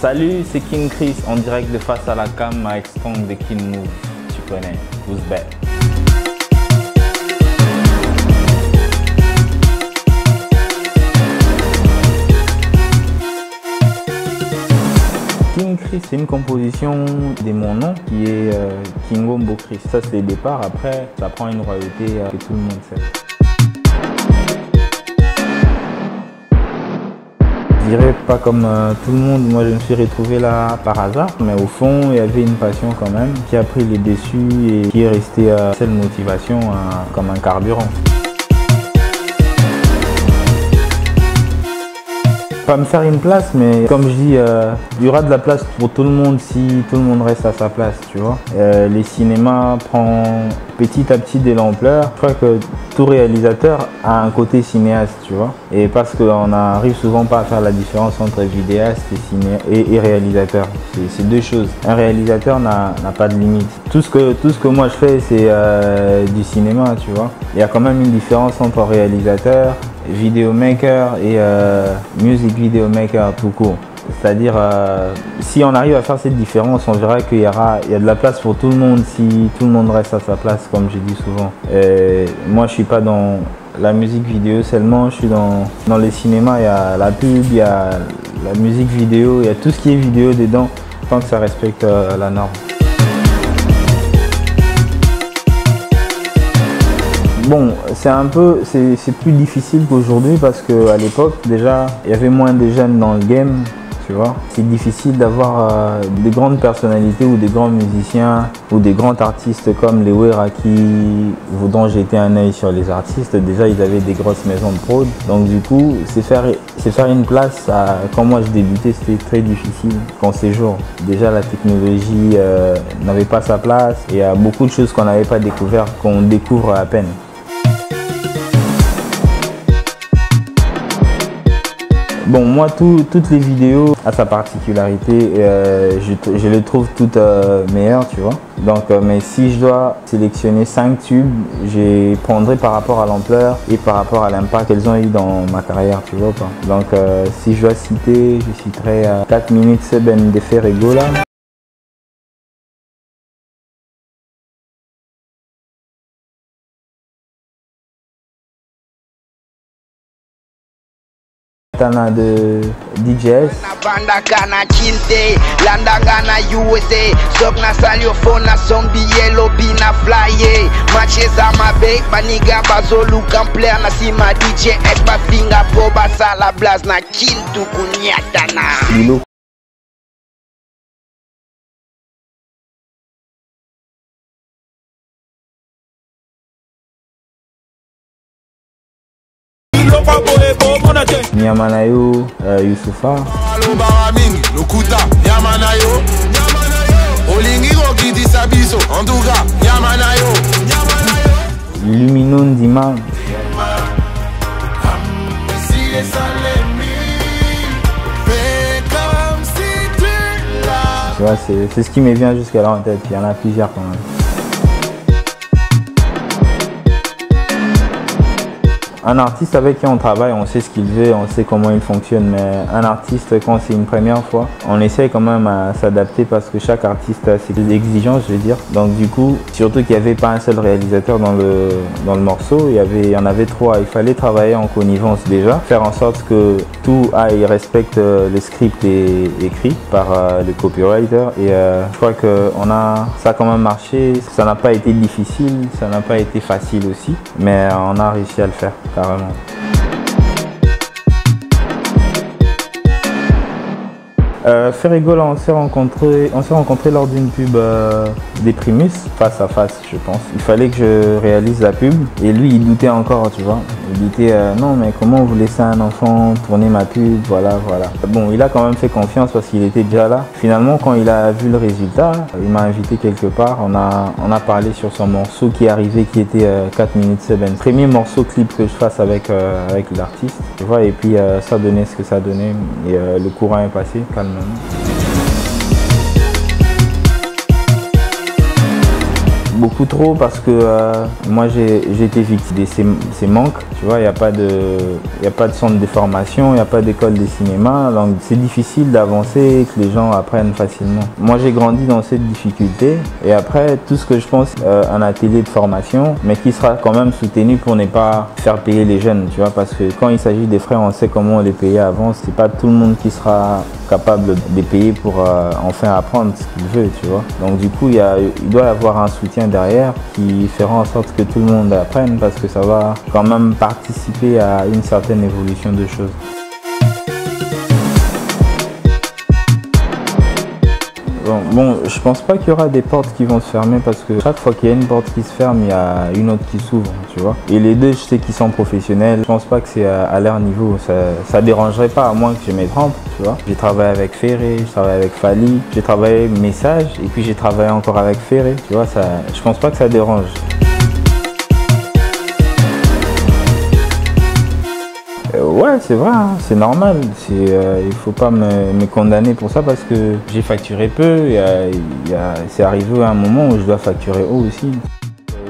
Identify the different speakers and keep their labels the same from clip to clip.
Speaker 1: Salut, c'est King Chris en direct de Face à la Cam avec Strong de King Move. Tu connais, Ouzbek. King Chris, c'est une composition de mon nom qui est Kingombo Chris. Ça c'est le départ, après ça prend une royauté que tout le monde sait. Je dirais pas comme tout le monde, moi je me suis retrouvé là par hasard, mais au fond il y avait une passion quand même qui a pris les dessus et qui est restée cette motivation comme un carburant. Pas me faire une place, mais comme je dis, il y aura de la place pour tout le monde si tout le monde reste à sa place, tu vois. Les cinémas prennent petit à petit de l'ampleur. Je crois que tout réalisateur a un côté cinéaste, tu vois. Et parce qu'on n'arrive souvent pas à faire la différence entre vidéaste et réalisateur. C'est deux choses. Un réalisateur n'a pas de limite. Tout ce que moi je fais, c'est du cinéma, tu vois. Il y a quand même une différence entre réalisateur, vidéomaker et music video maker tout court. C'est-à-dire, si on arrive à faire cette différence, on verra qu'il y a de la place pour tout le monde si tout le monde reste à sa place, comme je dis souvent. Moi, je suis pas dans la musique vidéo seulement, je suis dans les cinémas, il y a la pub, il y a la musique vidéo, il y a tout ce qui est vidéo dedans, tant que ça respecte la norme. Bon, c'est plus difficile qu'aujourd'hui parce qu'à l'époque, déjà, il y avait moins de jeunes dans le game, tu vois. C'est difficile d'avoir des grandes personnalités ou des grands musiciens ou des grands artistes comme les Weraki, dont j'ai été un œil sur les artistes. Déjà, ils avaient des grosses maisons de prod. Donc du coup, c'est faire une place. Quand moi je débutais, c'était très difficile qu'en ces jours. Déjà, la technologie n'avait pas sa place et il y a beaucoup de choses qu'on n'avait pas découvertes, qu'on découvre à peine. Bon, moi, toutes les vidéos ont sa particularité, je les trouve toutes meilleures, tu vois. Donc, mais si je dois sélectionner 5 tubes, je prendrai par rapport à l'ampleur et par rapport à l'impact qu'elles ont eu dans ma carrière, tu vois pas. Donc, si je dois citer, je citerai 4 minutes Seben de Ferregola. De DJs. Nyamanayo, Youssoufa. Lumino Ndima. Tu vois, c'est ce qui me vient jusqu'à là en tête. Il y en a plusieurs quand même. Un artiste avec qui on travaille, on sait ce qu'il veut, on sait comment il fonctionne, mais un artiste, quand c'est une première fois, on essaie quand même à s'adapter parce que chaque artiste a ses exigences, je veux dire. Donc du coup, surtout qu'il n'y avait pas un seul réalisateur dans le morceau, il y en avait 3. Il fallait travailler en connivence déjà, faire en sorte que tout aille respecte le script écrit par le copywriter. Et je crois que ça a quand même marché. Ça n'a pas été difficile, ça n'a pas été facile aussi, mais on a réussi à le faire. Carrément. Ferregola, on s'est rencontrés lors d'une pub des Primus, face à face je pense. Il fallait que je réalise la pub et lui il doutait encore, tu vois. Il doutait, non mais comment vous laissez un enfant tourner ma pub, voilà. Bon, il a quand même fait confiance parce qu'il était déjà là. Finalement, quand il a vu le résultat, il m'a invité quelque part, on a parlé sur son morceau qui est arrivé, qui était 4 minutes 7. Premier morceau clip que je fasse avec l'artiste, tu vois, et puis ça donnait ce que ça donnait et le courant est passé calmement. Beaucoup trop parce que moi j'ai été victime de ces manques, tu vois, il n'y a pas de centre de formation, il n'y a pas d'école de cinéma, donc c'est difficile d'avancer et que les gens apprennent facilement. Moi j'ai grandi dans cette difficulté et après tout ce que je pense, un atelier de formation, mais qui sera quand même soutenu pour ne pas faire payer les jeunes, tu vois, parce que quand il s'agit des frais, on sait comment on les payait avant, c'est pas tout le monde qui sera capable de payer pour enfin apprendre ce qu'il veut, tu vois. Donc du coup, il doit y avoir un soutien derrière qui fera en sorte que tout le monde apprenne parce que ça va quand même participer à une certaine évolution de choses. Bon, je pense pas qu'il y aura des portes qui vont se fermer parce que chaque fois qu'il y a une porte qui se ferme, il y a une autre qui s'ouvre, tu vois. Et les deux, je sais qu'ils sont professionnels. Je pense pas que c'est à leur niveau. Ça dérangerait pas, à moins que je me trompe, tu vois. J'ai travaillé avec Ferré, j'ai travaillé avec Fally, j'ai travaillé Message et puis j'ai travaillé encore avec Ferré, tu vois. Je pense pas que ça dérange. Ouais, c'est vrai, hein, c'est normal. Il faut pas me condamner pour ça parce que j'ai facturé peu. C'est arrivé à un moment où je dois facturer haut aussi.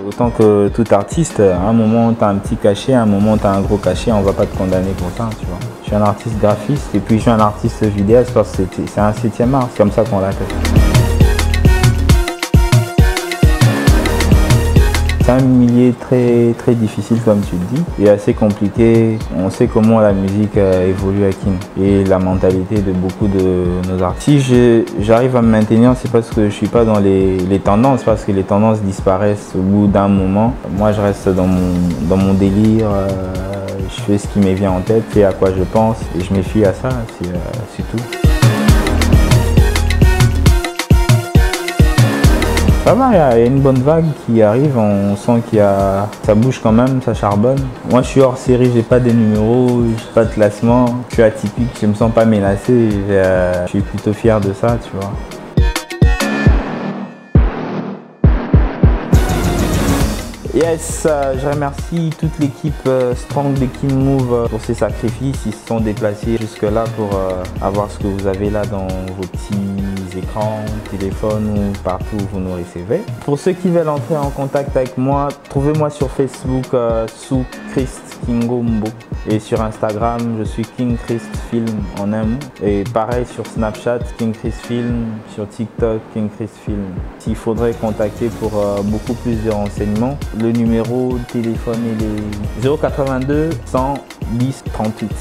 Speaker 1: Autant que tout artiste, à un moment tu as un petit cachet, à un moment tu as un gros cachet, on va pas te condamner pour ça, tu vois. Je suis un artiste graphiste et puis je suis un artiste vidéaste parce que c'est un 7e art, c'est comme ça qu'on l'appelle. C'est un milieu très très difficile comme tu le dis et assez compliqué. On sait comment la musique évolue à King et la mentalité de beaucoup de nos artistes. Si j'arrive à me maintenir, c'est parce que je suis pas dans les tendances, parce que les tendances disparaissent au bout d'un moment. Moi je reste dans mon délire, je fais ce qui me vient en tête, je fais à quoi je pense et je me fie à ça, c'est tout. Ça va, il y a une bonne vague qui arrive, on sent ça bouge quand même, ça charbonne. Moi je suis hors série, j'ai pas de numéros, j'ai pas de classement, je suis atypique, je me sens pas menacé, je suis plutôt fier de ça, tu vois. Yes, je remercie toute l'équipe Strong de King Move pour ses sacrifices. Ils se sont déplacés jusque là pour avoir ce que vous avez là dans vos petits écrans, téléphones ou partout où vous nous recevez. Pour ceux qui veulent entrer en contact avec moi, trouvez-moi sur Facebook sous Christ Kingo Mbo. Et sur Instagram, je suis King Christ Film en un mot. Et pareil sur Snapchat, King Christ Film, sur TikTok, King Christ Film. S'il faudrait contacter pour beaucoup plus de renseignements, le numéro de téléphone est 082 110 38.